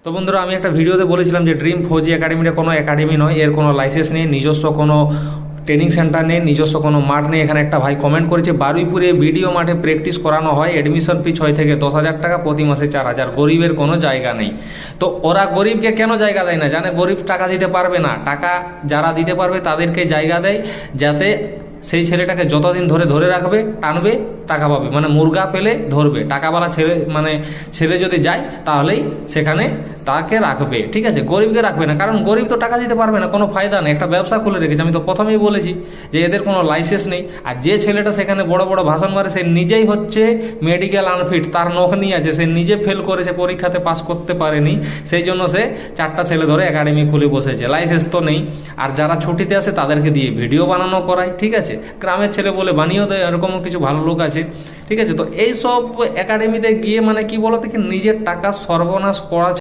তো বন্ধুরা, আমি একটা ভিডিওতে বলেছিলাম যে ড্রিম ফৌজি একাডেমিটা কোনো একাডেমি নয়, এর কোনো লাইসেন্স নেই, নিজস্ব কোনো ট্রেনিং সেন্টার নেই, নিজস্ব কোনো মাঠ নেই। এখানে একটা ভাই কমেন্ট করেছে, বারুইপুরে ভিডিও মাঠে প্র্যাকটিস করানো হয়, অ্যাডমিশন ফি 6 থেকে 10,000 টাকা, প্রতি মাসে 4,000, গরিবের কোনো জায়গা নেই। তো ওরা গরিবকে কেন জায়গা দেয় না? জানে গরিব টাকা দিতে পারবে না, টাকা যারা দিতে পারবে তাদেরকে জায়গা দেয়, যাতে সেই ছেলেটাকে যতদিন ধরে ধরে রাখবে, টানবে, টাকা পাবে। মানে মুরগা পেলে ধরবে, টাকাওয়ালা ছেলে যদি যায় তাহলেই সেখানে তাকে রাখবে, ঠিক আছে? গরিবকে রাখবে না, কারণ গরিব তো টাকা দিতে পারবে না, কোনো ফায়দা নেই। একটা ব্যবসা খুলে রেখেছে, আমি তো প্রথমেই বলেছি যে এদের কোনো লাইসেন্স নেই। আর যে ছেলেটা সেখানে বড় বড় ভাষণ মারে, সে নিজেই হচ্ছে মেডিকেল আনফিট, তার নখনি আছে, সে নিজে ফেল করেছে, পরীক্ষাতে পাস করতে পারেনি, সেই জন্য সে 4টা ছেলে ধরে একাডেমি খুলে বসেছে, লাইসেন্স তো নেই। আর যারা ছুটিতে আসে তাদেরকে দিয়ে ভিডিও বানানো করায়, ঠিক আছে? গ্রামের ছেলে বলে বানিয়েও দেয়, এরকমও কিছু ভালো লোক আছে, ঠিক আছে? তো এই সব একাডেমিতে গিয়ে মানে কি বলতো, কি নিজের টাকা সর্বনাশ করা